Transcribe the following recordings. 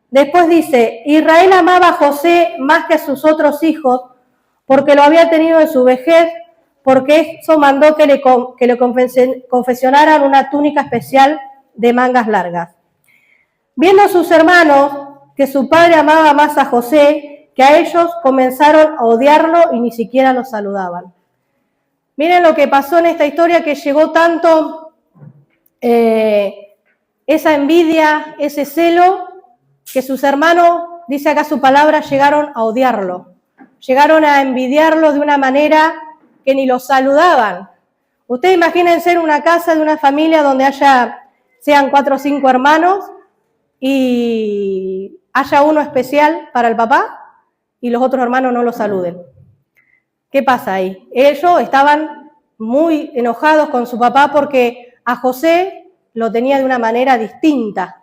Después dice, Israel amaba a José más que a sus otros hijos, porque lo había tenido en su vejez, porque eso mandó que le confeccionaran una túnica especial de mangas largas. Viendo sus hermanos que su padre amaba más a José que a ellos, comenzaron a odiarlo y ni siquiera lo saludaban. Miren lo que pasó en esta historia, que llegó tanto esa envidia, ese celo, que sus hermanos, dice acá su palabra, llegaron a odiarlo. Llegaron a envidiarlo de una manera que ni lo saludaban. Ustedes imagínense en una casa de una familia donde sean 4 o 5 hermanos y haya uno especial para el papá y los otros hermanos no lo saluden. ¿Qué pasa ahí? Ellos estaban muy enojados con su papá porque a José lo tenía de una manera distinta.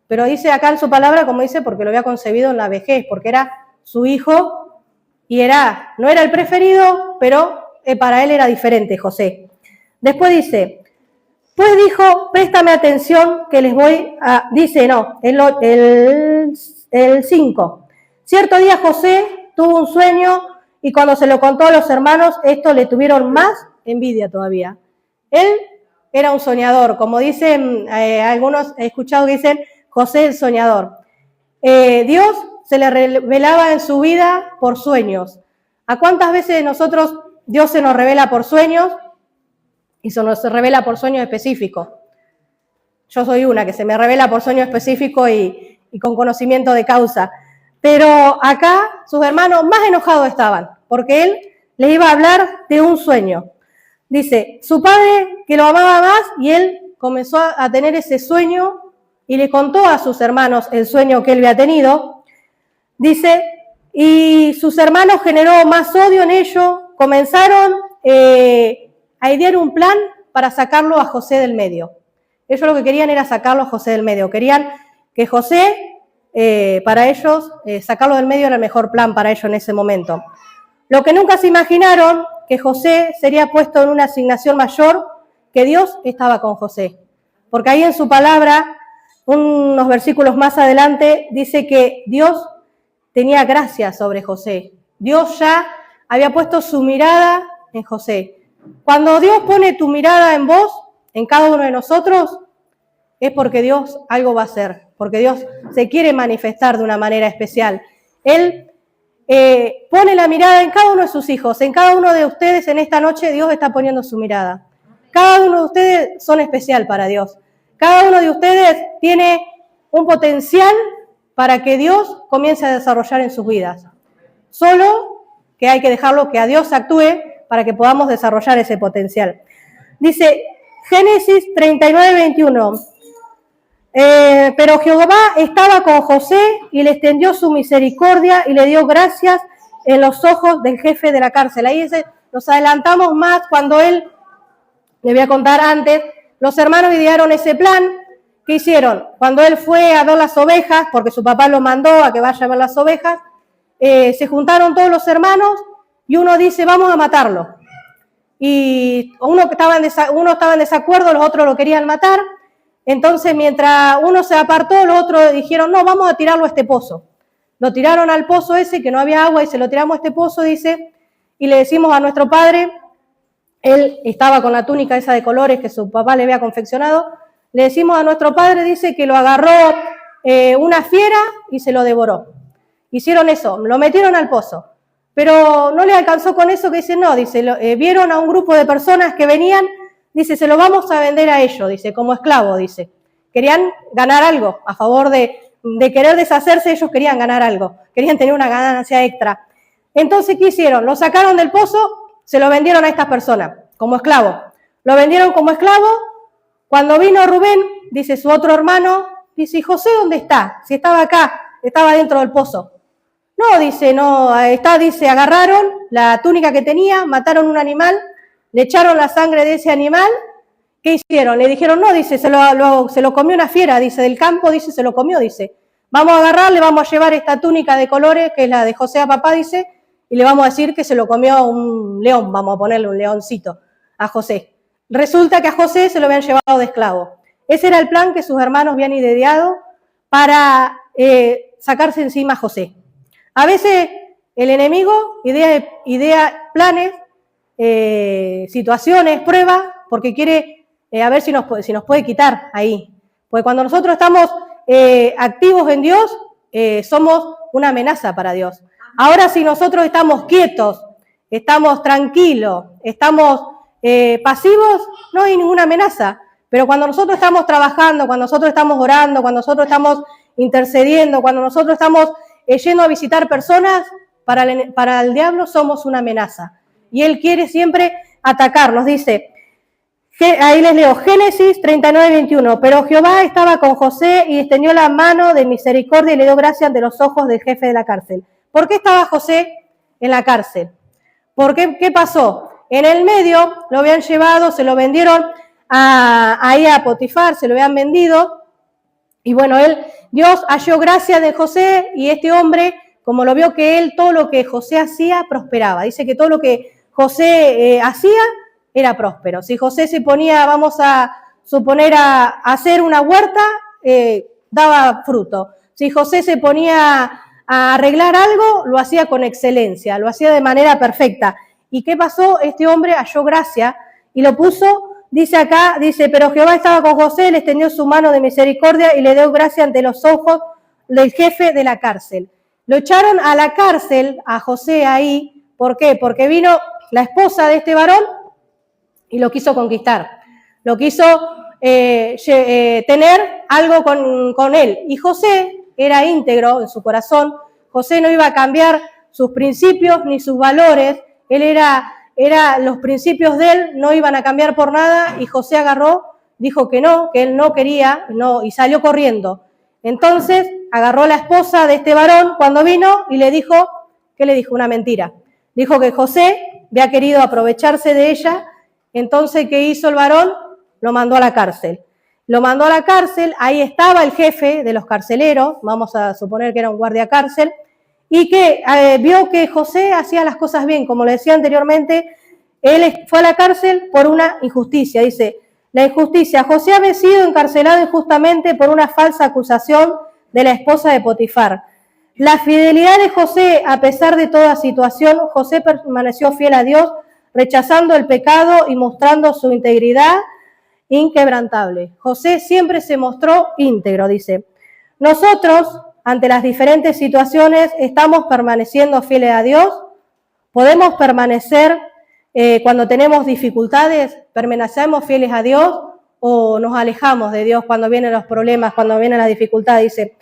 Pero dice acá en su palabra, como dice, porque lo había concebido en la vejez, porque era su hijo y no era el preferido, pero para él era diferente, José. Después dice, pues dijo, préstame atención que les voy a... Dice, no, el 5. Cierto día José tuvo un sueño y cuando se lo contó a los hermanos, estos le tuvieron más envidia todavía. Él era un soñador, como dicen algunos, he escuchado que dicen, José el soñador. Dios se le revelaba en su vida por sueños. ¿A cuántas veces nosotros Dios se nos revela por sueños? Y se nos revela por sueños específicos. Yo soy una que se me revela por sueño específico y con conocimiento de causa. Pero acá sus hermanos más enojados estaban, porque él les iba a hablar de un sueño. Dice, su padre que lo amaba más y él comenzó a tener ese sueño y le contó a sus hermanos el sueño que él había tenido. Dice, y sus hermanos generó más odio en ellos, comenzaron a idear un plan para sacarlo a José del medio. Ellos lo que querían era sacarlo a José del medio. Querían que José, para ellos, sacarlo del medio era el mejor plan para ellos en ese momento. Lo que nunca se imaginaron, que José sería puesto en una asignación mayor, que Dios estaba con José. Porque ahí en su palabra, unos versículos más adelante, dice que Dios tenía gracia sobre José. Dios ya había puesto su mirada en José. Cuando Dios pone tu mirada en vos, en cada uno de nosotros, es porque Dios algo va a hacer, porque Dios se quiere manifestar de una manera especial. Él pone la mirada en cada uno de sus hijos, en cada uno de ustedes en esta noche Dios está poniendo su mirada. Cada uno de ustedes son especial para Dios. Cada uno de ustedes tiene un potencial para que Dios comience a desarrollar en sus vidas. Solo que hay que dejarlo que a Dios actúe para que podamos desarrollar ese potencial. Dice Génesis 39:21. Pero Jehová estaba con José y le extendió su misericordia y le dio gracias en los ojos del jefe de la cárcel. Ahí dice, nos adelantamos más cuando él, le voy a contar antes, los hermanos idearon ese plan. ¿Qué hicieron? Cuando él fue a ver las ovejas, porque su papá lo mandó a que vaya a ver las ovejas, se juntaron todos los hermanos y uno dice, vamos a matarlo. Y uno estaba en desacuerdo, los otros lo querían matar. Entonces, mientras uno se apartó, los otros dijeron, no, vamos a tirarlo a este pozo. Lo tiraron al pozo ese, que no había agua, y se lo tiramos a este pozo, dice, y le decimos a nuestro padre, él estaba con la túnica esa de colores que su papá le había confeccionado, le decimos a nuestro padre, dice, que lo agarró una fiera y se lo devoró. Hicieron eso, lo metieron al pozo. Pero no le alcanzó con eso, que dice, no, dice, vieron a un grupo de personas que venían, dice, se lo vamos a vender a ellos, dice, como esclavo, dice. Querían ganar algo, a favor de querer deshacerse, ellos querían ganar algo, querían tener una ganancia extra. Entonces, ¿qué hicieron? Lo sacaron del pozo, se lo vendieron a estas personas, como esclavo. Lo vendieron como esclavo. Cuando vino Rubén, dice su otro hermano, dice, ¿y José dónde está? Si estaba acá, estaba dentro del pozo. No, dice, no, está, dice, agarraron la túnica que tenía, mataron un animal, le echaron la sangre de ese animal. ¿Qué hicieron? Le dijeron, no, dice, se lo comió una fiera, dice, del campo, dice, se lo comió, dice. Vamos a agarrarle, vamos a llevar esta túnica de colores, que es la de José a papá, dice, y le vamos a decir que se lo comió un león, vamos a ponerle un leoncito a José. Resulta que a José se lo habían llevado de esclavo. Ese era el plan que sus hermanos habían ideado para sacarse encima a José. A veces el enemigo idea planes, situaciones, pruebas, porque quiere a ver si nos puede quitar ahí. Porque cuando nosotros estamos activos en Dios, somos una amenaza para Dios. Ahora si nosotros estamos quietos, estamos tranquilos, estamos pasivos, no hay ninguna amenaza. Pero cuando nosotros estamos trabajando, cuando nosotros estamos orando, cuando nosotros estamos intercediendo, cuando nosotros estamos yendo a visitar personas, para el diablo somos una amenaza. Y él quiere siempre atacarnos. Dice, ahí les leo, Génesis 39:21. Pero Jehová estaba con José y extendió la mano de misericordia y le dio gracia ante los ojos del jefe de la cárcel. ¿Por qué estaba José en la cárcel? ¿Por qué? ¿Qué pasó? En el medio lo habían llevado, se lo vendieron ahí a Potifar, se lo habían vendido. Y bueno, Dios halló gracia de José y este hombre, como lo vio que todo lo que José hacía, prosperaba. Dice que todo lo que José hacía era próspero. Si José se ponía, vamos a suponer, a hacer una huerta, daba fruto. Si José se ponía a arreglar algo, lo hacía con excelencia, lo hacía de manera perfecta. ¿Y qué pasó? Este hombre halló gracia y lo puso, dice acá, pero Jehová estaba con José, le extendió su mano de misericordia y le dio gracia ante los ojos del jefe de la cárcel. Lo echaron a la cárcel, a José ahí. ¿Por qué? Porque vino la esposa de este varón y lo quiso conquistar. Lo quiso tener algo con él. Y José era íntegro en su corazón. José no iba a cambiar sus principios ni sus valores. Él los principios de él no iban a cambiar por nada. Y José dijo que él no quería, y salió corriendo. Entonces agarró la esposa de este varón cuando vino y le dijo, ¿qué le dijo? Una mentira. Dijo que José había querido aprovecharse de ella. Entonces, ¿qué hizo el varón? Lo mandó a la cárcel. Lo mandó a la cárcel, ahí estaba el jefe de los carceleros, vamos a suponer que era un guardia cárcel, y que vio que José hacía las cosas bien. Como le decía anteriormente, él fue a la cárcel por una injusticia. Dice, la injusticia. José había sido encarcelado injustamente por una falsa acusación de la esposa de Potifar. La fidelidad de José, a pesar de toda situación, José permaneció fiel a Dios, rechazando el pecado y mostrando su integridad inquebrantable. José siempre se mostró íntegro, dice. Nosotros, ante las diferentes situaciones, estamos permaneciendo fieles a Dios. Podemos permanecer cuando tenemos dificultades, permanecemos fieles a Dios o nos alejamos de Dios cuando vienen los problemas, cuando vienen las dificultades. Dice,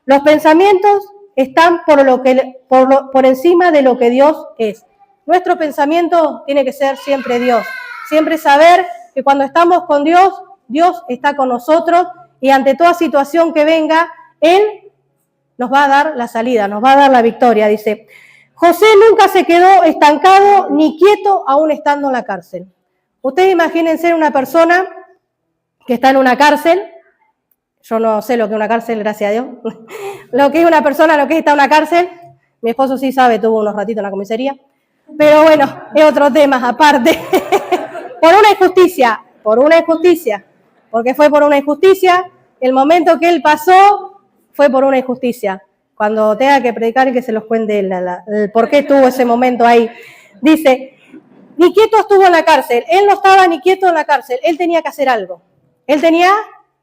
los pensamientos están por encima de lo que Dios es. Nuestro pensamiento tiene que ser siempre Dios. Siempre saber que cuando estamos con Dios, Dios está con nosotros y ante toda situación que venga, Él nos va a dar la salida, nos va a dar la victoria. Dice, José nunca se quedó estancado ni quieto aún estando en la cárcel. Ustedes imagínense una persona que está en una cárcel. Yo no sé lo que es una cárcel, gracias a Dios. Lo que es una persona, lo que está en una cárcel. Mi esposo sí sabe, tuvo unos ratitos en la comisaría. Pero bueno, es otro tema aparte. Por una injusticia. Porque fue por una injusticia. El momento que él pasó fue por una injusticia. Cuando tenga que predicar y que se los cuente el por qué tuvo ese momento ahí. Dice, ni quieto estuvo en la cárcel. Él no estaba ni quieto en la cárcel. Él tenía que hacer algo. Él tenía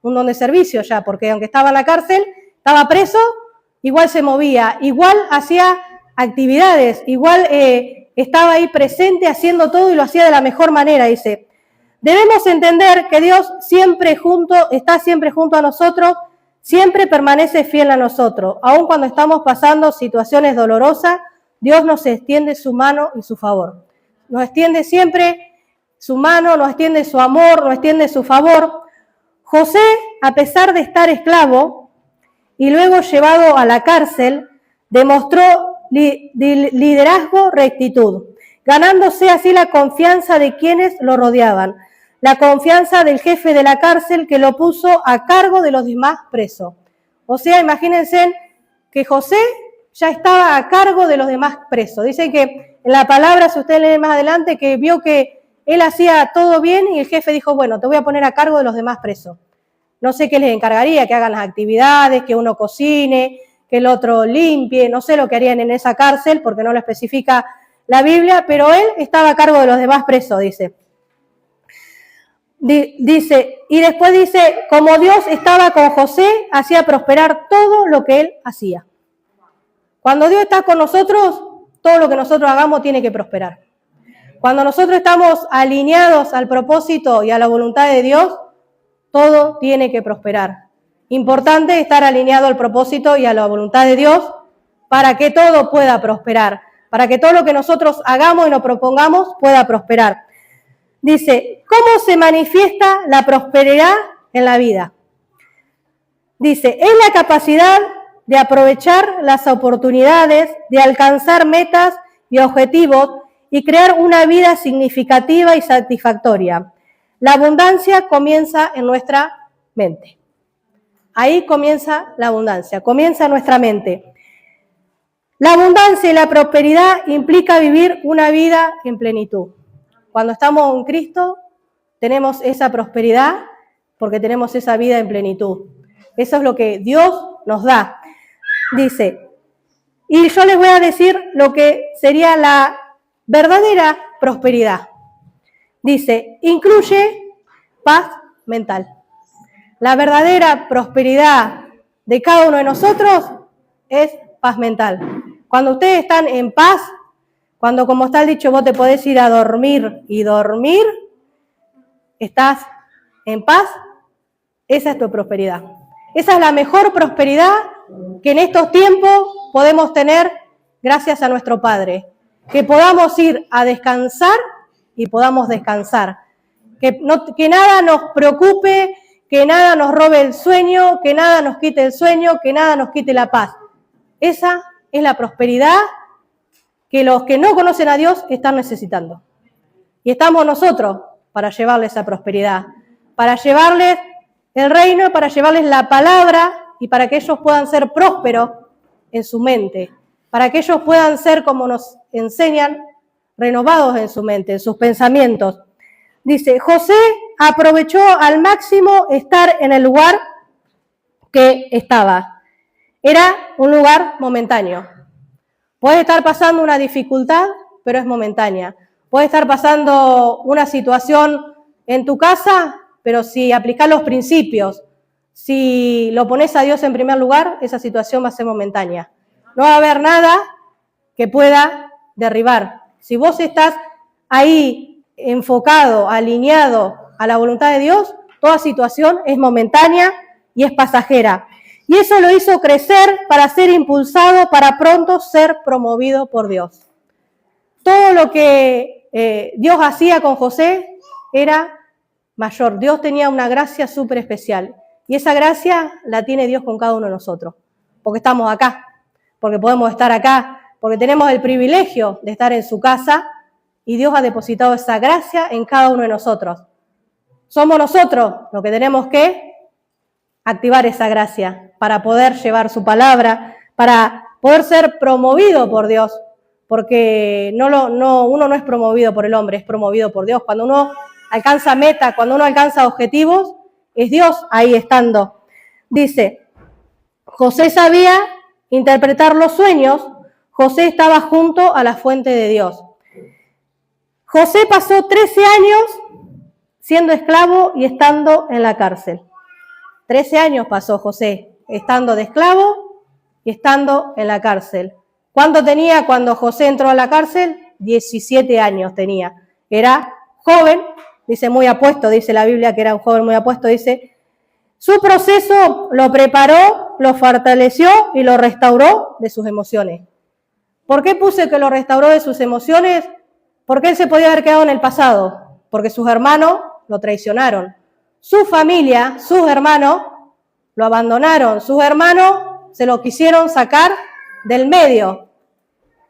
un don de servicio ya, porque aunque estaba en la cárcel, estaba preso, igual se movía, igual hacía actividades, igual estaba ahí presente haciendo todo y lo hacía de la mejor manera, dice. Debemos entender que Dios está siempre junto a nosotros, siempre permanece fiel a nosotros. Aun cuando estamos pasando situaciones dolorosas, Dios nos extiende su mano y su favor. Nos extiende siempre su mano, nos extiende su amor, nos extiende su favor. José, a pesar de estar esclavo y luego llevado a la cárcel, demostró liderazgo, rectitud, ganándose así la confianza de quienes lo rodeaban, la confianza del jefe de la cárcel que lo puso a cargo de los demás presos. O sea, imagínense que José ya estaba a cargo de los demás presos. Dice que en la palabra, si usted lee más adelante, que vio que él hacía todo bien y el jefe dijo, bueno, te voy a poner a cargo de los demás presos. no sé qué les encargaría, que hagan las actividades, que uno cocine, que el otro limpie, no sé lo que harían en esa cárcel, porque no lo especifica la Biblia, pero él estaba a cargo de los demás presos, dice. Dice, y después dice, como Dios estaba con José, hacía prosperar todo lo que él hacía. Cuando Dios está con nosotros, todo lo que nosotros hagamos tiene que prosperar. Cuando nosotros estamos alineados al propósito y a la voluntad de Dios, todo tiene que prosperar. Importante estar alineado al propósito y a la voluntad de Dios para que todo pueda prosperar, para que todo lo que nosotros hagamos y nos propongamos pueda prosperar. Dice, ¿cómo se manifiesta la prosperidad en la vida? Dice, es la capacidad de aprovechar las oportunidades, de alcanzar metas y objetivos y crear una vida significativa y satisfactoria. La abundancia comienza en nuestra mente. Ahí comienza la abundancia, comienza en nuestra mente. La abundancia y la prosperidad implica vivir una vida en plenitud. Cuando estamos en Cristo, tenemos esa prosperidad porque tenemos esa vida en plenitud. Eso es lo que Dios nos da. Dice, y yo les voy a decir lo que sería la verdadera prosperidad. Dice, incluye paz mental. La verdadera prosperidad de cada uno de nosotros es paz mental. Cuando ustedes están en paz, cuando, como está el dicho, vos te podés ir a dormir y dormir, estás en paz, esa es tu prosperidad. Esa es la mejor prosperidad que en estos tiempos podemos tener gracias a nuestro Padre. Que podamos ir a descansar y podamos descansar. Que nada nos preocupe, que nada nos robe el sueño, que nada nos quite el sueño, que nada nos quite la paz. Esa es la prosperidad que los que no conocen a Dios están necesitando. Y estamos nosotros para llevarles esa prosperidad, para llevarles el reino, para llevarles la palabra y para que ellos puedan ser prósperos en su mente, para que ellos puedan ser, como nos enseñan, renovados en su mente, en sus pensamientos. Dice, José aprovechó al máximo estar en el lugar que estaba. Era un lugar momentáneo. Puede estar pasando una dificultad, pero es momentánea. Puede estar pasando una situación en tu casa, pero si aplicas los principios, si lo pones a Dios en primer lugar, esa situación va a ser momentánea. No va a haber nada que pueda derribar. Si vos estás ahí enfocado, alineado a la voluntad de Dios, toda situación es momentánea y es pasajera. Y eso lo hizo crecer para ser impulsado, para pronto ser promovido por Dios. Todo lo que Dios hacía con José era mayor. Dios tenía una gracia súper especial. Y esa gracia la tiene Dios con cada uno de nosotros. Porque estamos acá, porque podemos estar acá, porque tenemos el privilegio de estar en su casa y Dios ha depositado esa gracia en cada uno de nosotros. Somos nosotros los que tenemos que activar esa gracia para poder llevar su palabra, para poder ser promovido por Dios, porque uno no es promovido por el hombre, es promovido por Dios. Cuando uno alcanza meta, cuando uno alcanza objetivos, es Dios ahí estando. Dice, José sabía interpretar los sueños, José estaba junto a la fuente de Dios. José pasó 13 años siendo esclavo y estando en la cárcel. 13 años pasó José, estando de esclavo y estando en la cárcel. ¿Cuánto tenía cuando José entró a la cárcel? 17 años tenía. Era joven, dice muy apuesto, dice la Biblia que era un joven muy apuesto, dice, su proceso lo preparó, lo fortaleció y lo restauró de sus emociones. ¿Por qué puse que lo restauró de sus emociones? Porque él se podía haber quedado en el pasado, porque sus hermanos lo traicionaron. Su familia, sus hermanos, lo abandonaron. Sus hermanos se lo quisieron sacar del medio.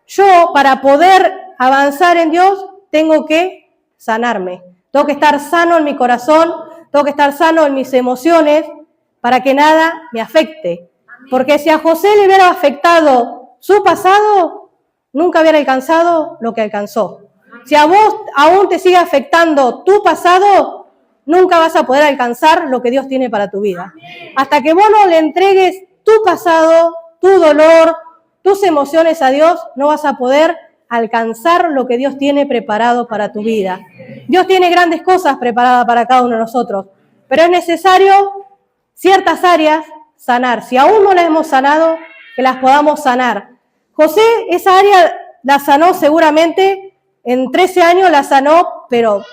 Yo, para poder avanzar en Dios, tengo que sanarme. Tengo que estar sano en mi corazón, tengo que estar sano en mis emociones para que nada me afecte. Porque si a José le hubiera afectado su pasado, nunca hubiera alcanzado lo que alcanzó. Si a vos aún te sigue afectando tu pasado, nunca vas a poder alcanzar lo que Dios tiene para tu vida. Hasta que vos no le entregues tu pasado, tu dolor, tus emociones a Dios, no vas a poder alcanzar lo que Dios tiene preparado para tu vida. Dios tiene grandes cosas preparadas para cada uno de nosotros, pero es necesario ciertas áreas sanar. Si aún no las hemos sanado, que las podamos sanar. José, esa área la sanó seguramente, en 13 años la sanó, pero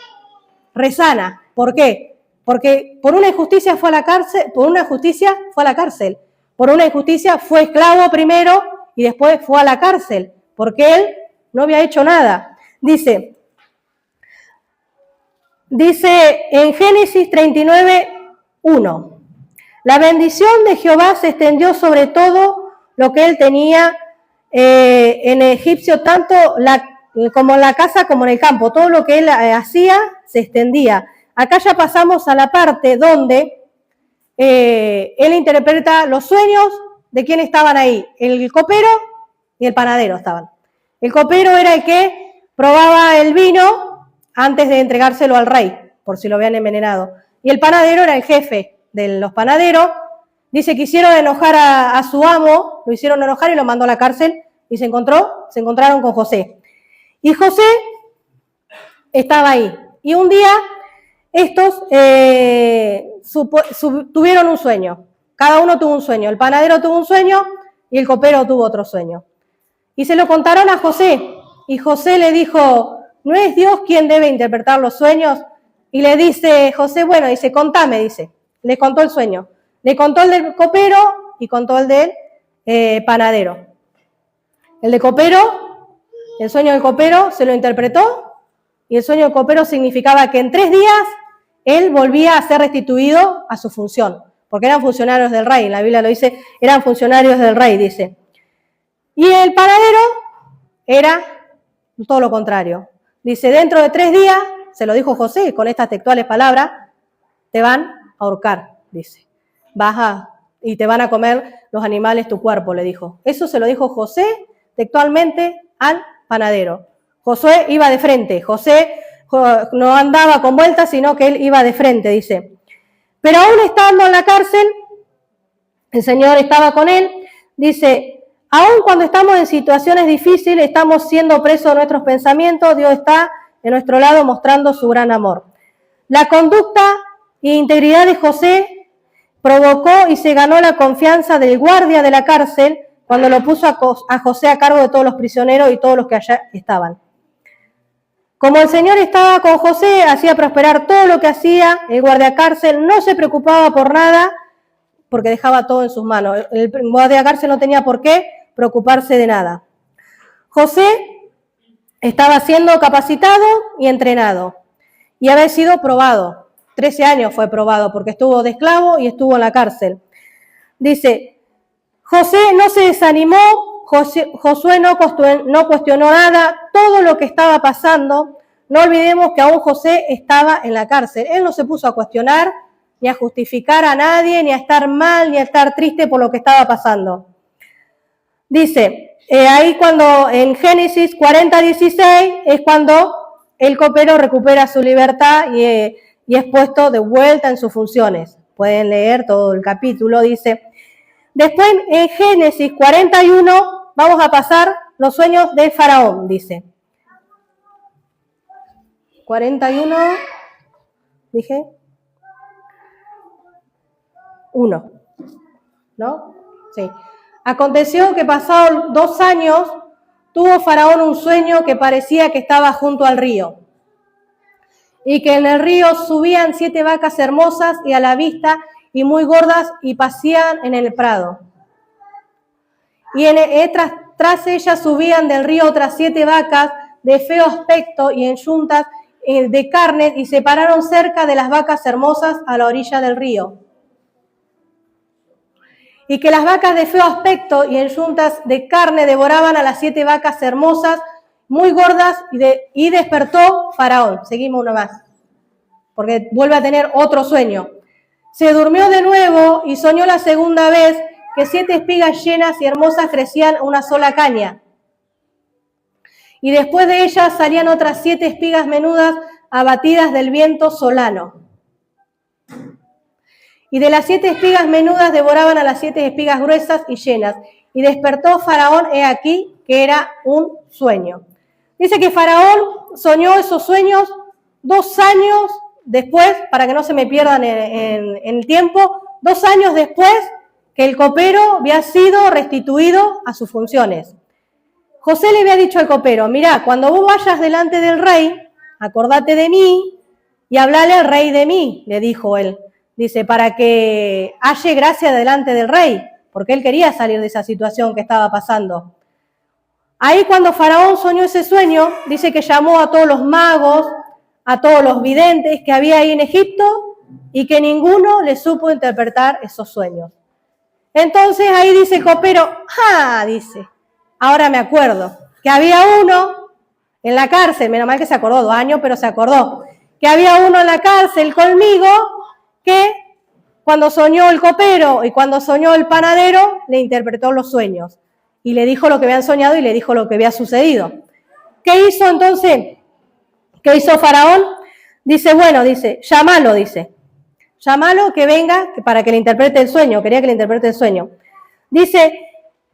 resana. ¿Por qué? Porque por una injusticia fue a la cárcel, por una injusticia fue esclavo primero y después fue a la cárcel, porque él no había hecho nada. Dice en Génesis 39:1, la bendición de Jehová se extendió sobre todo lo que él tenía en Egipcio, tanto como en la casa como en el campo. Todo lo que él hacía se extendía. Acá ya pasamos a la parte donde él interpreta los sueños de quién estaban ahí. El copero y el panadero estaban. El copero era el que probaba el vino antes de entregárselo al rey, por si lo habían envenenado. Y el panadero era el jefe de los panaderos. Dice que hicieron enojar a su amo, lo hicieron enojar y lo mandó a la cárcel y se encontraron con José. Y José estaba ahí. Y un día estos tuvieron un sueño. Cada uno tuvo un sueño. El panadero tuvo un sueño y el copero tuvo otro sueño. Y se lo contaron a José. Y José le dijo, ¿no es Dios quien debe interpretar los sueños? Y le dice José, bueno, dice, contame, dice. Le contó el sueño. Le contó el del copero y contó el del panadero. El sueño del copero se lo interpretó y el sueño del copero significaba que en 3 días él volvía a ser restituido a su función, porque eran funcionarios del rey, la Biblia lo dice, eran funcionarios del rey, dice. Y el panadero era todo lo contrario. Dice, dentro de 3 días, se lo dijo José con estas textuales palabras, te van a ahorcar, dice. Y te van a comer los animales tu cuerpo, le dijo. Eso se lo dijo José textualmente al panadero. Josué iba de frente. José no andaba con vueltas, sino que él iba de frente, dice. Pero aún estando en la cárcel, el Señor estaba con él, dice, aún cuando estamos en situaciones difíciles, estamos siendo presos de nuestros pensamientos, Dios está de nuestro lado mostrando su gran amor. La conducta e integridad de José provocó y se ganó la confianza del guardia de la cárcel cuando lo puso a José a cargo de todos los prisioneros y todos los que allá estaban. Como el Señor estaba con José, hacía prosperar todo lo que hacía, el guardiacárcel no se preocupaba por nada porque dejaba todo en sus manos. El guardiacárcel no tenía por qué preocuparse de nada. José estaba siendo capacitado y entrenado y había sido probado. 13 años fue probado porque estuvo de esclavo y estuvo en la cárcel. Dice, José no se desanimó, Josué no cuestionó nada, todo lo que estaba pasando. No olvidemos que aún José estaba en la cárcel. Él no se puso a cuestionar, ni a justificar a nadie, ni a estar mal, ni a estar triste por lo que estaba pasando. Dice, ahí cuando en Génesis 40:16 es cuando el copero recupera su libertad y es puesto de vuelta en sus funciones. Pueden leer todo el capítulo, dice. Después, en Génesis 41, vamos a pasar los sueños de Faraón, dice. 41, dije. 1, ¿no? Sí. Aconteció que pasados 2 años, tuvo Faraón un sueño que parecía que estaba junto al río. Y que en el río subían 7 vacas hermosas y a la vista y muy gordas y pasían en el prado. Y tras ellas subían del río otras 7 vacas de feo aspecto y en yuntas de carne y se pararon cerca de las vacas hermosas a la orilla del río. Y que las vacas de feo aspecto y en yuntas de carne devoraban a las 7 vacas hermosas, muy gordas, y despertó Faraón. Seguimos uno más, porque vuelve a tener otro sueño. Se durmió de nuevo y soñó la segunda vez que 7 espigas llenas y hermosas crecían una sola caña. Y después de ellas salían otras 7 espigas menudas abatidas del viento solano. y de las 7 espigas menudas devoraban a las 7 espigas gruesas y llenas. Y despertó Faraón, he aquí, que era un sueño. Dice que Faraón soñó esos sueños 2 años después, para que no se me pierdan en el tiempo, 2 años después que el copero había sido restituido a sus funciones. José le había dicho al copero, mirá, cuando vos vayas delante del rey, acordate de mí y hablale al rey de mí, le dijo él. Dice, para que halle gracia delante del rey, porque él quería salir de esa situación que estaba pasando. Ahí cuando Faraón soñó ese sueño, dice que llamó a todos los magos, a todos los videntes que había ahí en Egipto y que ninguno le supo interpretar esos sueños. Entonces ahí dice el copero, dice, ahora me acuerdo, que había uno en la cárcel, menos mal que se acordó, 2 años, pero se acordó, que había uno en la cárcel conmigo que cuando soñó el copero y cuando soñó el panadero, le interpretó los sueños y le dijo lo que habían soñado y le dijo lo que había sucedido. ¿Qué hizo entonces? ¿Qué hizo Faraón? Dice, bueno, dice, llámalo que venga para que le interprete el sueño, quería que le interprete el sueño. Dice,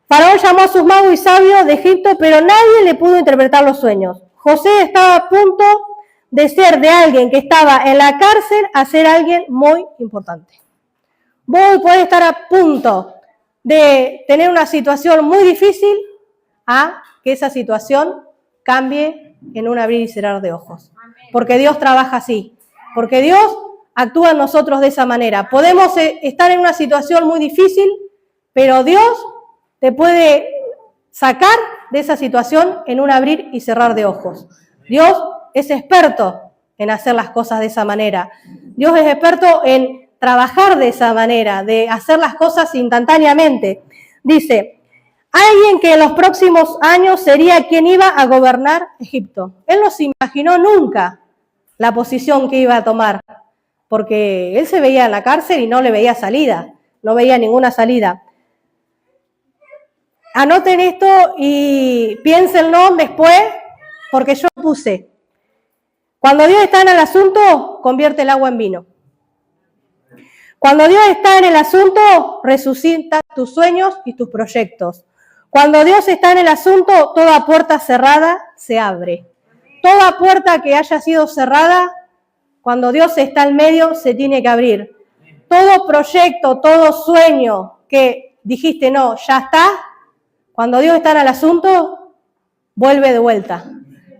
Faraón llamó a sus magos y sabios de Egipto, pero nadie le pudo interpretar los sueños. José estaba a punto de ser de alguien que estaba en la cárcel a ser alguien muy importante. Vos podés estar a punto de tener una situación muy difícil a que esa situación cambie en un abrir y cerrar de ojos. Porque Dios trabaja así, porque Dios actúa en nosotros de esa manera. Podemos estar en una situación muy difícil, pero Dios te puede sacar de esa situación en un abrir y cerrar de ojos. Dios es experto en hacer las cosas de esa manera. Dios es experto en trabajar de esa manera, de hacer las cosas instantáneamente. Dice, alguien que en los próximos años sería quien iba a gobernar Egipto. Él no se imaginó nunca la posición que iba a tomar, porque él se veía en la cárcel y no le veía salida, no veía ninguna salida. Anoten esto y piénsenlo después, porque yo puse, cuando Dios está en el asunto, convierte el agua en vino. Cuando Dios está en el asunto, resucita tus sueños y tus proyectos. Cuando Dios está en el asunto, toda puerta cerrada se abre. Toda puerta que haya sido cerrada, cuando Dios está en medio, se tiene que abrir. Todo proyecto, todo sueño que dijiste, no, ya está, cuando Dios está en el asunto, vuelve de vuelta.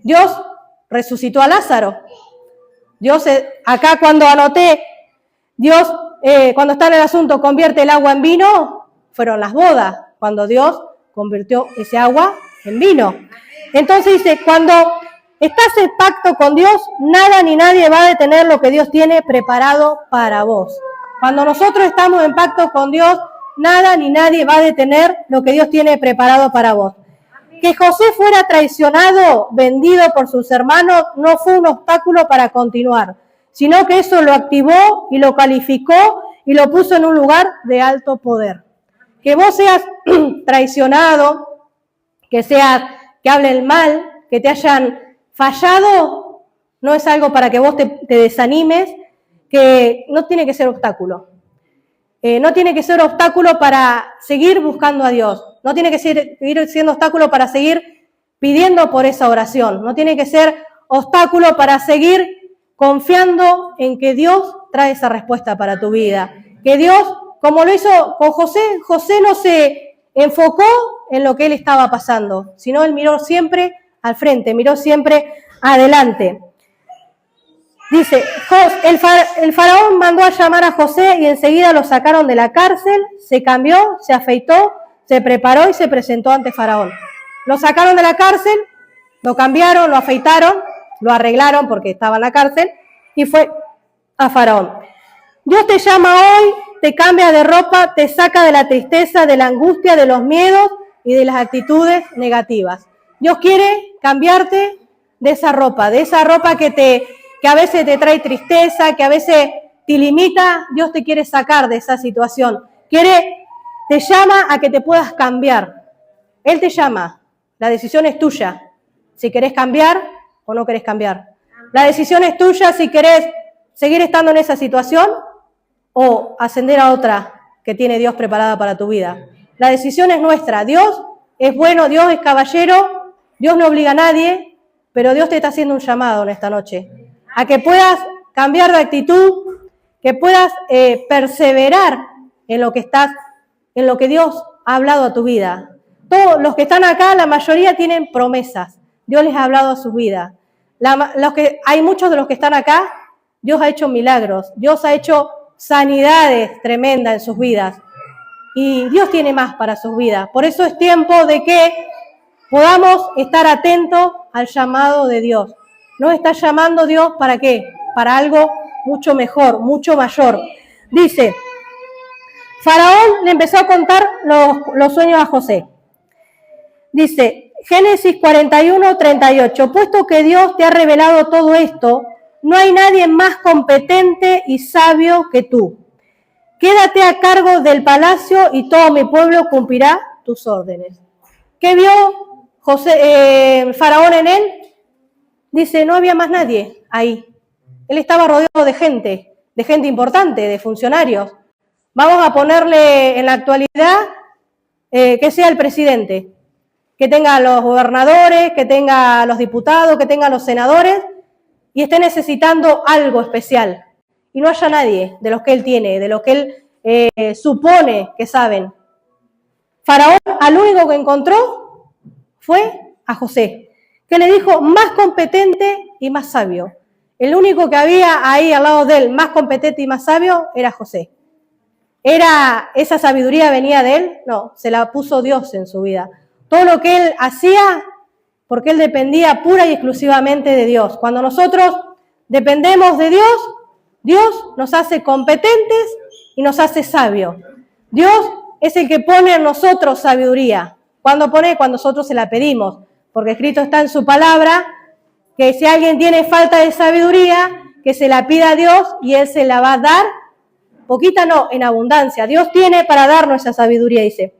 Dios resucitó a Lázaro. Dios, acá cuando anoté, Dios, cuando está en el asunto, convierte el agua en vino, fueron las bodas, cuando Dios convirtió ese agua en vino. Entonces dice, cuando estás en pacto con Dios, nada ni nadie va a detener lo que Dios tiene preparado para vos. Cuando nosotros estamos en pacto con Dios, nada ni nadie va a detener lo que Dios tiene preparado para vos. Que José fuera traicionado, vendido por sus hermanos, no fue un obstáculo para continuar, sino que eso lo activó y lo calificó y lo puso en un lugar de alto poder. Que vos seas traicionado, que hablen mal, que te hayan fallado, no es algo para que vos te desanimes, que no tiene que ser obstáculo. No tiene que ser obstáculo para seguir buscando a Dios. No tiene que seguir siendo obstáculo para seguir pidiendo por esa oración. No tiene que ser obstáculo para seguir confiando en que Dios trae esa respuesta para tu vida. Que Dios, como lo hizo con José, José no se enfocó en lo que él estaba pasando, sino él miró siempre al frente, miró siempre adelante. Dice, el faraón mandó a llamar a José y enseguida lo sacaron de la cárcel, se cambió, se afeitó, se preparó y se presentó ante Faraón. Lo sacaron de la cárcel, lo cambiaron, lo afeitaron, lo arreglaron porque estaba en la cárcel y fue a Faraón. Dios te llama hoy, te cambia de ropa, te saca de la tristeza, de la angustia, de los miedos y de las actitudes negativas. Dios quiere cambiarte de esa ropa que a veces te trae tristeza, que a veces te limita. Dios te quiere sacar de esa situación. Te llama a que te puedas cambiar. Él te llama. La decisión es tuya. Si querés cambiar o no querés cambiar. La decisión es tuya si querés seguir estando en esa situación o ascender a otra que tiene Dios preparada para tu vida. La decisión es nuestra. Dios es bueno, Dios es caballero, Dios no obliga a nadie, pero Dios te está haciendo un llamado en esta noche a que puedas cambiar de actitud, que puedas perseverar en lo que Dios ha hablado a tu vida. Todos los que están acá, la mayoría tienen promesas. Dios les ha hablado a su vida. Hay muchos de los que están acá, Dios ha hecho milagros, Dios ha hecho sanidades tremendas en sus vidas. Y Dios tiene más para sus vidas. Por eso es tiempo de que podamos estar atentos al llamado de Dios. Nos está llamando Dios ¿para qué? Para algo mucho mejor, mucho mayor. Dice, Faraón le empezó a contar los sueños a José. Dice, Génesis 41, 38, puesto que Dios te ha revelado todo esto, no hay nadie más competente y sabio que tú. Quédate a cargo del palacio y todo mi pueblo cumplirá tus órdenes. ¿Qué vio Faraón en él? Dice, no había más nadie ahí. Él estaba rodeado de gente importante, de funcionarios. Vamos a ponerle en la actualidad que sea el presidente, que tenga a los gobernadores, que tenga a los diputados, que tenga a los senadores y esté necesitando algo especial. Y no haya nadie de los que él tiene, de los que él supone que saben. Faraón al único que encontró fue a José, que le dijo más competente y más sabio. El único que había ahí al lado de él, más competente y más sabio, era José. ¿Esa sabiduría venía de él? No, se la puso Dios en su vida. Todo lo que él hacía, porque él dependía pura y exclusivamente de Dios. Cuando nosotros dependemos de Dios, Dios nos hace competentes y nos hace sabios. Dios es el que pone en nosotros sabiduría. ¿Cuándo pone? Cuando nosotros se la pedimos. Porque escrito está en su palabra que si alguien tiene falta de sabiduría, que se la pida a Dios y Él se la va a dar. Poquita no, en abundancia. Dios tiene para darnos esa sabiduría, dice.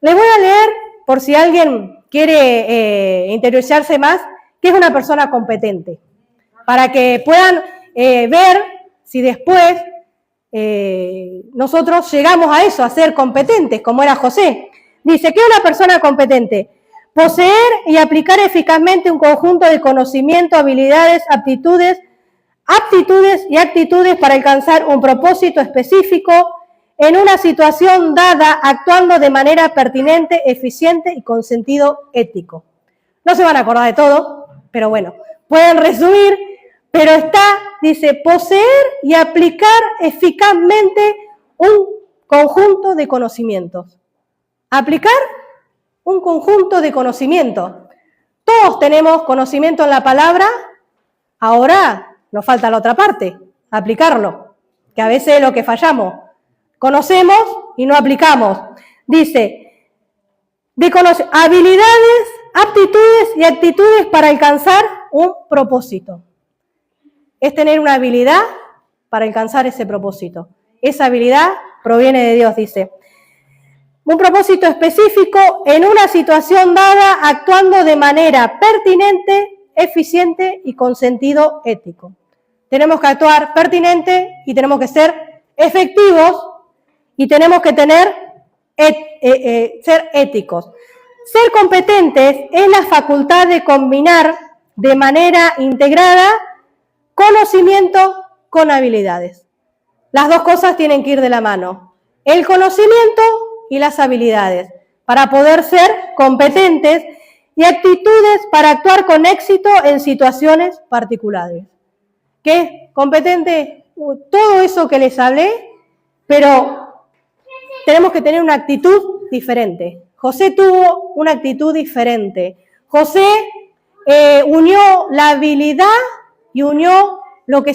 Les voy a leer, por si alguien quiere interiorizarse más, qué es una persona competente. Para que puedan ver si después nosotros llegamos a eso, a ser competentes, como era José. Dice, ¿qué es una persona competente? Poseer y aplicar eficazmente un conjunto de conocimiento, habilidades, aptitudes y actitudes para alcanzar un propósito específico en una situación dada, actuando de manera pertinente, eficiente y con sentido ético. No se van a acordar de todo, pero bueno, pueden resumir, pero dice, poseer y aplicar eficazmente un conjunto de conocimientos. Aplicar un conjunto de conocimientos. Todos tenemos conocimiento en la palabra, ahora nos falta la otra parte, aplicarlo, que a veces es lo que fallamos. Conocemos y no aplicamos. Dice, habilidades, aptitudes y actitudes para alcanzar un propósito. Es tener una habilidad para alcanzar ese propósito. Esa habilidad proviene de Dios, dice. Un propósito específico en una situación dada, actuando de manera pertinente, eficiente y con sentido ético. Tenemos que actuar pertinente y tenemos que ser efectivos y tenemos que ser éticos. Ser competentes es la facultad de combinar de manera integrada conocimiento con habilidades. Las dos cosas tienen que ir de la mano. El conocimiento y las habilidades para poder ser competentes y actitudes para actuar con éxito en situaciones particulares. ¿Qué es competente? Todo eso que les hablé, pero tenemos que tener una actitud diferente. José tuvo una actitud diferente. José unió la habilidad y unió lo que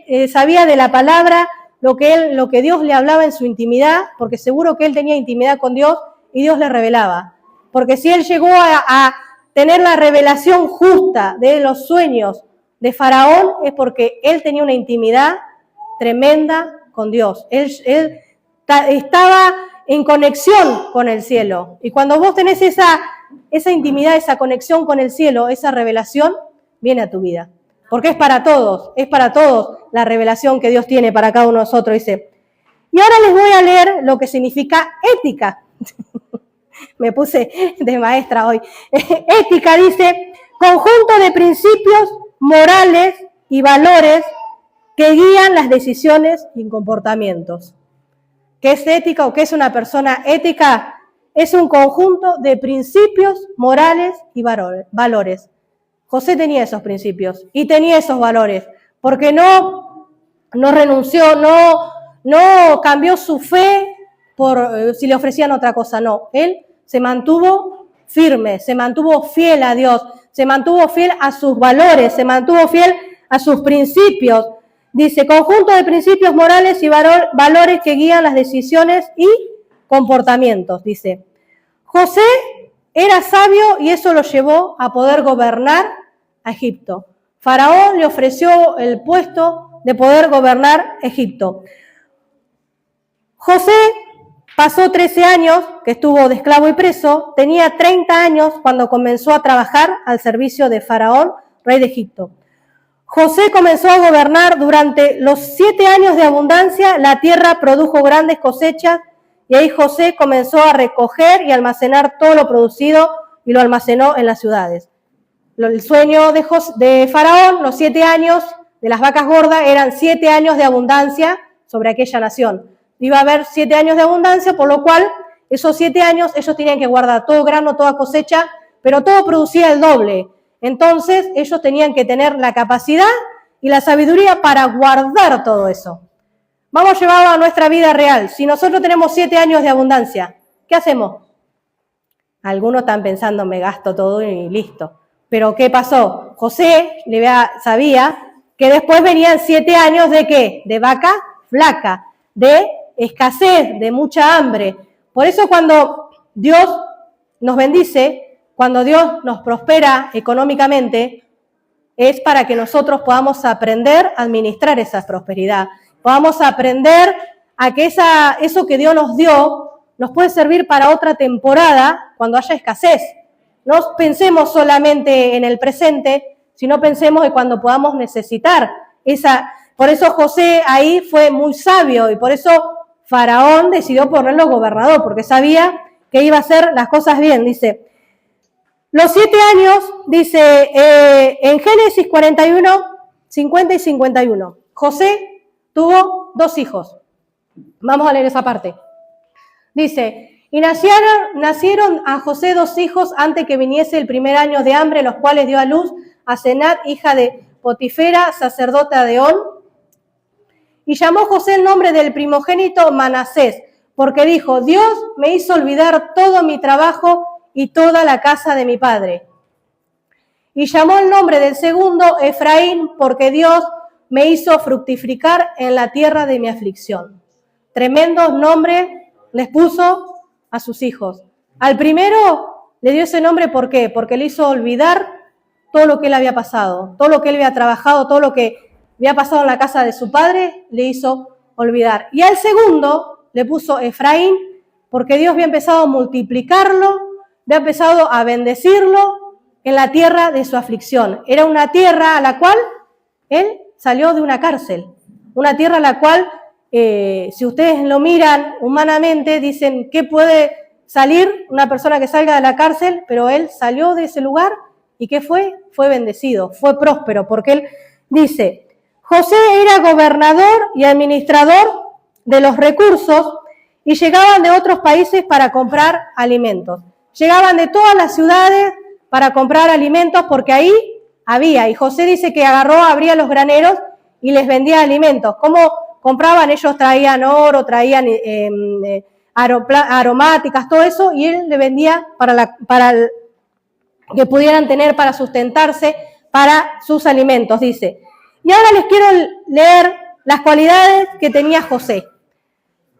él sabía de la palabra, lo que Dios le hablaba en su intimidad, porque seguro que él tenía intimidad con Dios y Dios le revelaba. Porque si él llegó a tener la revelación justa de los sueños de Faraón, es porque él tenía una intimidad tremenda con Dios. Él estaba en conexión con el cielo. Y cuando vos tenés esa intimidad, esa conexión con el cielo, esa revelación, viene a tu vida. porque es para todos la revelación que Dios tiene para cada uno de nosotros, dice. Y ahora les voy a leer lo que significa ética. Me puse de maestra hoy. Ética dice, conjunto de principios morales y valores que guían las decisiones y comportamientos. ¿Qué es ética o qué es una persona ética? Es un conjunto de principios morales y valores. José tenía esos principios y tenía esos valores, porque no renunció, no cambió su fe por si le ofrecían otra cosa, no. Él se mantuvo firme, se mantuvo fiel a Dios, se mantuvo fiel a sus valores, se mantuvo fiel a sus principios. Dice, conjunto de principios morales y valores que guían las decisiones y comportamientos, dice. José era sabio y eso lo llevó a poder gobernar a Egipto. Faraón le ofreció el puesto de poder gobernar Egipto. José pasó 13 años que estuvo de esclavo y preso, tenía 30 años cuando comenzó a trabajar al servicio de Faraón, rey de Egipto. José comenzó a gobernar durante los 7 años de abundancia, la tierra produjo grandes cosechas y ahí José comenzó a recoger y almacenar todo lo producido y lo almacenó en las ciudades. El sueño de Faraón, los 7 años de las vacas gordas, eran 7 años de abundancia sobre aquella nación. Iba a haber 7 años de abundancia, por lo cual esos 7 años ellos tenían que guardar todo grano, toda cosecha, pero todo producía el doble. Entonces ellos tenían que tener la capacidad y la sabiduría para guardar todo eso. Vamos a llevarlo a nuestra vida real. Si nosotros tenemos 7 años de abundancia, ¿qué hacemos? Algunos están pensando, me gasto todo y listo. Pero ¿qué pasó? José sabía que después venían 7 años de ¿qué? De vaca flaca, de escasez, de mucha hambre. Por eso cuando Dios nos bendice, cuando Dios nos prospera económicamente, es para que nosotros podamos aprender a administrar esa prosperidad. Podamos aprender a que eso que Dios nos dio nos puede servir para otra temporada cuando haya escasez. No pensemos solamente en el presente, sino pensemos en cuando podamos necesitar esa. Por eso José ahí fue muy sabio y por eso Faraón decidió ponerlo gobernador, porque sabía que iba a hacer las cosas bien. Dice, los 7 años, dice en Génesis 41, 50 y 51, José tuvo 2 hijos. Vamos a leer esa parte. Dice, y nacieron a José 2 hijos antes que viniese el primer año de hambre, los cuales dio a luz a Senat, hija de Potifera, sacerdota de On. Y llamó José el nombre del primogénito Manasés, porque dijo, Dios me hizo olvidar todo mi trabajo y toda la casa de mi padre. Y llamó el nombre del segundo Efraín, porque Dios me hizo fructificar en la tierra de mi aflicción. Tremendos nombres les puso a sus hijos. Al primero le dio ese nombre, ¿por qué? Porque le hizo olvidar todo lo que él había pasado, todo lo que él había trabajado, todo lo que había pasado en la casa de su padre, le hizo olvidar. Y al segundo le puso Efraín, porque Dios había empezado a multiplicarlo, había empezado a bendecirlo en la tierra de su aflicción. Era una tierra a la cual él salió de una cárcel, una tierra a la cual, si ustedes lo miran humanamente, dicen, ¿qué puede salir una persona que salga de la cárcel? Pero él salió de ese lugar y ¿qué fue? Fue bendecido, fue próspero, porque él dice, José era gobernador y administrador de los recursos y llegaban de otros países para comprar alimentos. Llegaban de todas las ciudades para comprar alimentos porque ahí había. Y José dice que abría los graneros y les vendía alimentos. ¿Cómo compraban? Ellos traían oro, traían aromáticas, todo eso, y él le vendía para que pudieran tener para sustentarse para sus alimentos, dice. Y ahora les quiero leer las cualidades que tenía José.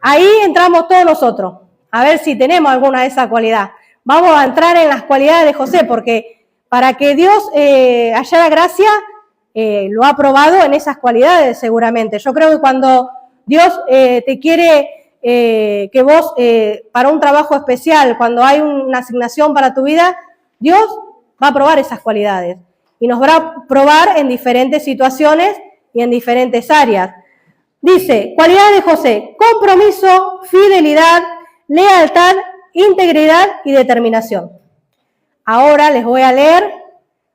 Ahí entramos todos nosotros, a ver si tenemos alguna de esas cualidades. Vamos a entrar en las cualidades de José, porque para que Dios hallara gracia, lo ha probado en esas cualidades seguramente. Yo creo que cuando Dios te quiere que vos, para un trabajo especial, cuando hay una asignación para tu vida, Dios va a probar esas cualidades. y nos va a probar en diferentes situaciones y en diferentes áreas. Dice, cualidades de José: compromiso, fidelidad, lealtad, integridad y determinación. Ahora les voy a leer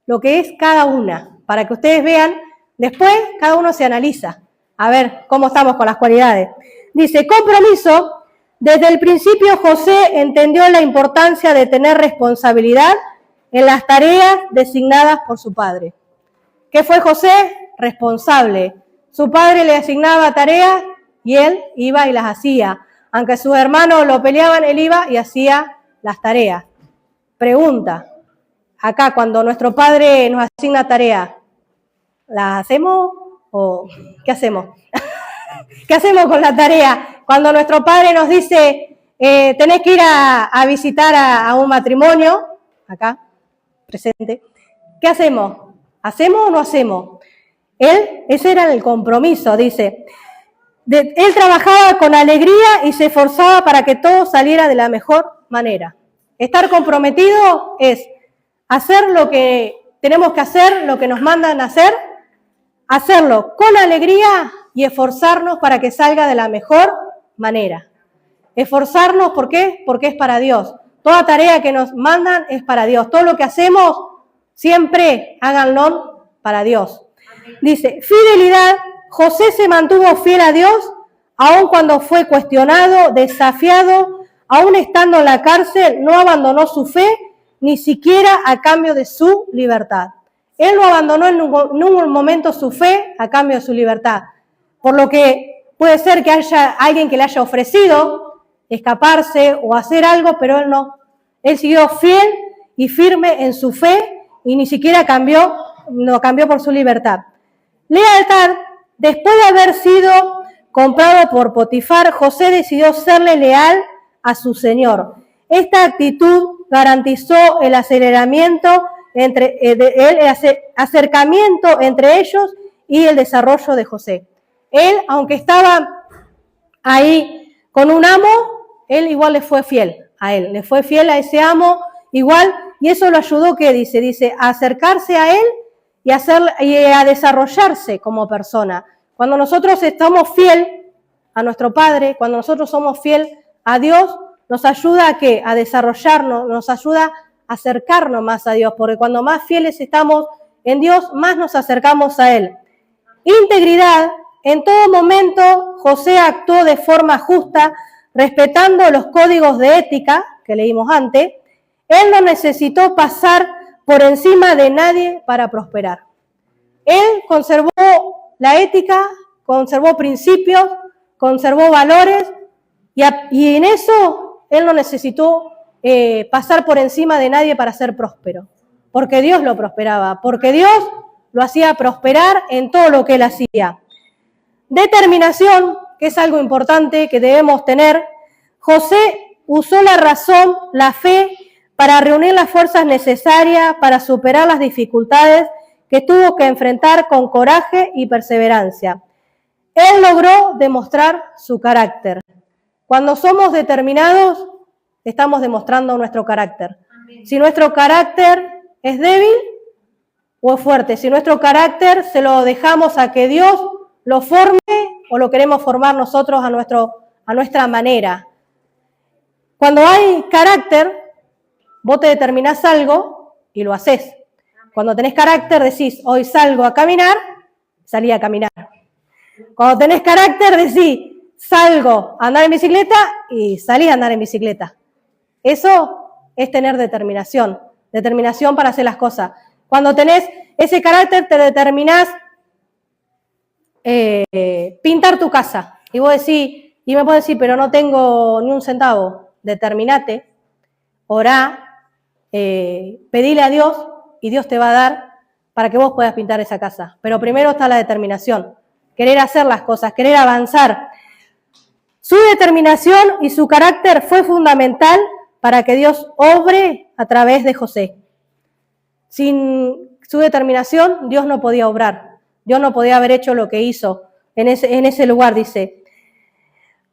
lo que es cada una, para que ustedes vean, después cada uno se analiza, a ver cómo estamos con las cualidades. Dice, compromiso. Desde el principio José entendió la importancia de tener responsabilidad en las tareas designadas por su padre. ¿Qué fue José? Responsable. Su padre le asignaba tareas y él iba y las hacía. Aunque sus hermanos lo peleaban, él iba y hacía las tareas. Pregunta, acá cuando nuestro padre nos asigna tareas, ¿las hacemos o qué hacemos? ¿Qué hacemos con la tarea? Cuando nuestro padre nos dice, tenés que ir a visitar a un matrimonio, acá, presente, ¿qué hacemos? ¿Hacemos o no hacemos? Ese era el compromiso, dice. Él trabajaba con alegría y se esforzaba para que todo saliera de la mejor manera. Estar comprometido es hacer lo que tenemos que hacer, lo que nos mandan a hacer, hacerlo con alegría y esforzarnos para que salga de la mejor manera. Esforzarnos, ¿por qué? Porque es para Dios. Toda tarea que nos mandan es para Dios. Todo lo que hacemos, siempre háganlo para Dios. Dice, fidelidad. José se mantuvo fiel a Dios, aun cuando fue cuestionado, desafiado, aun estando en la cárcel, no abandonó su fe, ni siquiera a cambio de su libertad. Él no abandonó en ningún momento su fe a cambio de su libertad. Por lo que puede ser que haya alguien que le haya ofrecido escaparse o hacer algo, pero él no. Él siguió fiel y firme en su fe y ni siquiera cambió por su libertad. Lealtad. Después de haber sido comprado por Potifar, José decidió serle leal a su señor. Esta actitud garantizó el acercamiento entre ellos y el desarrollo de José. Él, aunque estaba ahí con un amo, él igual le fue fiel a él, le fue fiel a ese amo igual, y eso lo ayudó, ¿qué dice? Dice, a acercarse a él y a desarrollarse como persona. Cuando nosotros estamos fiel a nuestro Padre, cuando nosotros somos fiel a Dios, nos ayuda ¿a qué? A desarrollarnos, nos ayuda a acercarnos más a Dios, porque cuando más fieles estamos en Dios, más nos acercamos a Él. Integridad. En todo momento, José actuó de forma justa, respetando los códigos de ética que leímos antes. Él no necesitó pasar por encima de nadie para prosperar. Él conservó la ética, conservó principios, conservó valores y en eso él no necesitó pasar por encima de nadie para ser próspero, porque Dios lo prosperaba, porque Dios lo hacía prosperar en todo lo que él hacía. Determinación, que es algo importante que debemos tener. José usó la razón, la fe, para reunir las fuerzas necesarias para superar las dificultades que tuvo que enfrentar con coraje y perseverancia. Él logró demostrar su carácter. Cuando somos determinados, estamos demostrando nuestro carácter. Si nuestro carácter es débil o es fuerte, si nuestro carácter se lo dejamos a que Dios lo forme o lo queremos formar nosotros a nuestra manera. Cuando hay carácter, vos te determinás algo y lo haces. Cuando tenés carácter, decís, hoy salgo a caminar, salí a caminar. Cuando tenés carácter, decís, salgo a andar en bicicleta y salí a andar en bicicleta. Eso es tener determinación para hacer las cosas. Cuando tenés ese carácter, te determinás pintar tu casa. Y vos decís, y me podés decir, pero no tengo ni un centavo. Determinate, orá, pedile a Dios y Dios te va a dar para que vos puedas pintar esa casa. Pero primero está la determinación, querer hacer las cosas, querer avanzar. Su determinación y su carácter fue fundamental para que Dios obre a través de José. Sin su determinación, Dios no podía obrar. Dios no podía haber hecho lo que hizo en ese lugar, dice.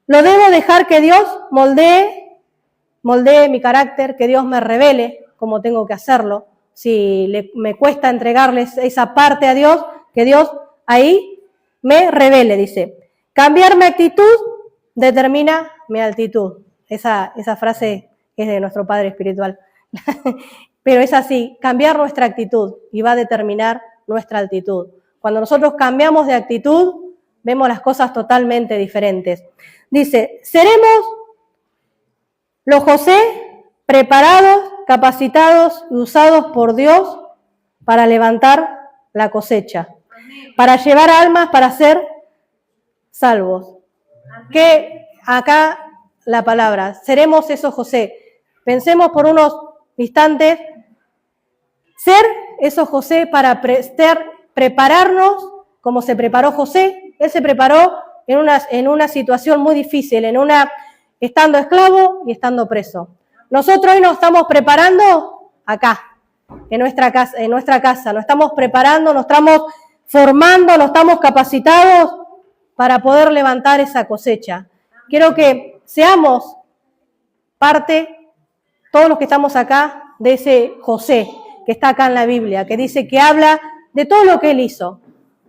Lo debo dejar que Dios moldee mi carácter, que Dios me revele cómo tengo que hacerlo. si me cuesta entregarles esa parte a Dios, que Dios ahí me revele, dice. Cambiar mi actitud determina mi altitud. Esa frase es de nuestro Padre Espiritual. Pero es así, cambiar nuestra actitud y va a determinar nuestra altitud. Cuando nosotros cambiamos de actitud, vemos las cosas totalmente diferentes. Dice, seremos los José preparados, capacitados y usados por Dios para levantar la cosecha, para llevar almas, para ser salvos. Que acá la palabra, seremos esos José. Pensemos por unos instantes, ser esos José para prepararnos como se preparó José. Él se preparó en una situación muy difícil, estando esclavo y estando preso. Nosotros hoy nos estamos preparando acá, en nuestra casa, nos estamos preparando, nos estamos formando, nos estamos capacitados para poder levantar esa cosecha. Quiero que seamos parte, todos los que estamos acá, de ese José que está acá en la Biblia, que dice que habla de todo lo que él hizo.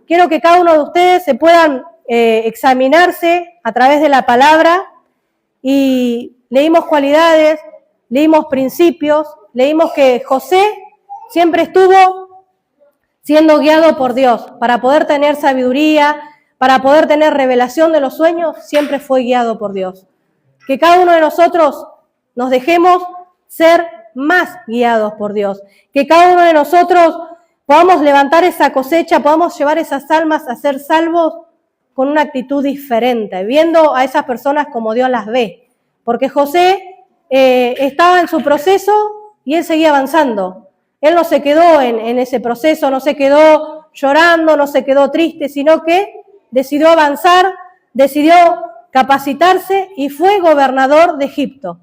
Quiero que cada uno de ustedes se puedan examinarse a través de la palabra, y leímos cualidades, leímos principios, leímos que José siempre estuvo siendo guiado por Dios. Para poder tener sabiduría, para poder tener revelación de los sueños, siempre fue guiado por Dios. Que cada uno de nosotros nos dejemos ser más guiados por Dios. Que cada uno de nosotros podamos levantar esa cosecha, podamos llevar esas almas a ser salvos con una actitud diferente, viendo a esas personas como Dios las ve. Porque José estaba en su proceso y él seguía avanzando. Él no se quedó en ese proceso, no se quedó llorando, no se quedó triste, sino que decidió avanzar, decidió capacitarse y fue gobernador de Egipto.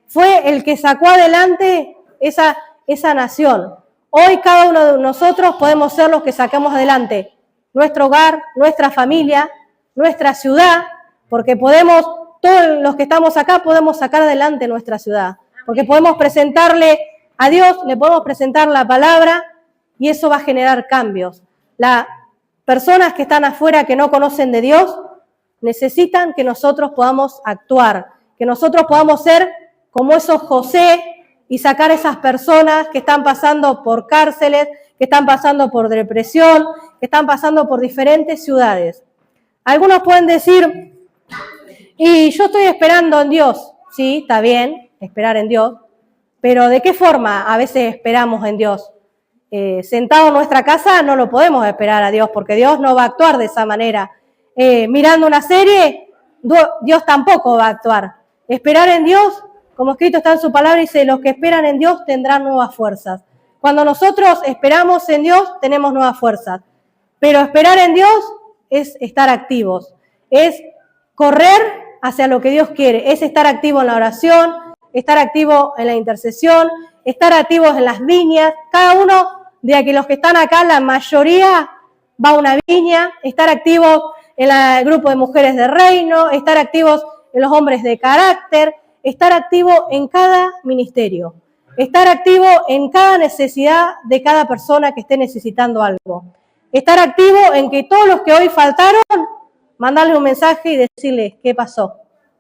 Fue el que sacó adelante esa nación. Hoy cada uno de nosotros podemos ser los que sacamos adelante nuestro hogar, nuestra familia, nuestra ciudad, porque todos los que estamos acá podemos sacar adelante nuestra ciudad, porque podemos presentarle a Dios, le podemos presentar la palabra y eso va a generar cambios. Las personas que están afuera que no conocen de Dios necesitan que nosotros podamos actuar, que nosotros podamos ser como esos José y sacar a esas personas que están pasando por cárceles, que están pasando por depresión, que están pasando por diferentes ciudades. Algunos pueden decir, y yo estoy esperando en Dios. Sí, está bien, esperar en Dios, pero ¿de qué forma a veces esperamos en Dios? Sentado en nuestra casa no lo podemos esperar a Dios, porque Dios no va a actuar de esa manera. Mirando una serie, Dios tampoco va a actuar. Esperar en Dios, como escrito está en su palabra, dice, los que esperan en Dios tendrán nuevas fuerzas. Cuando nosotros esperamos en Dios, tenemos nuevas fuerzas. Pero esperar en Dios es estar activos, es correr hacia lo que Dios quiere, es estar activo en la oración, estar activo en la intercesión, estar activos en las viñas. Cada uno de aquí, los que están acá, la mayoría va a una viña, estar activos en el grupo de mujeres de reino, estar activos en los hombres de carácter, estar activo en cada ministerio, estar activo en cada necesidad de cada persona que esté necesitando algo, estar activo en que todos los que hoy faltaron, mandarle un mensaje y decirles qué pasó,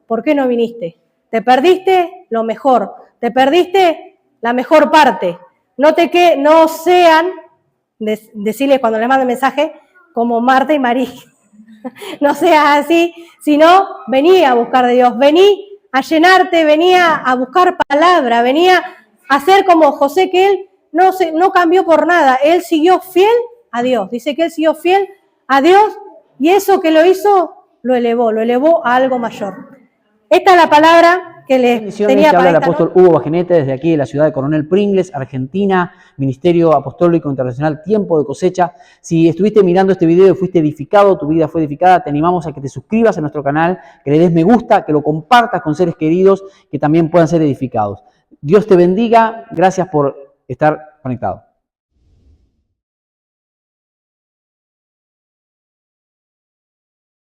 por qué no viniste, te perdiste lo mejor, te perdiste la mejor parte, no sean, decirles cuando les manden mensaje, como Marta y María, no seas así, sino vení a buscar de Dios, vení a llenarte, venía a buscar palabra, venía a ser como José, que él no cambió por nada, él siguió fiel a Dios, dice que él siguió fiel a Dios y eso que lo hizo, lo elevó a algo mayor. Esta es la palabra que les tenía para habla el apóstol Hugo Bajenete desde aquí de la ciudad de Coronel Pringles, Argentina, Ministerio Apostólico Internacional Tiempo de Cosecha. Si estuviste mirando este video y fuiste edificado, tu vida fue edificada, te animamos a que te suscribas a nuestro canal, que le des me gusta, que lo compartas con seres queridos que también puedan ser edificados. Dios te bendiga, gracias por estar conectado.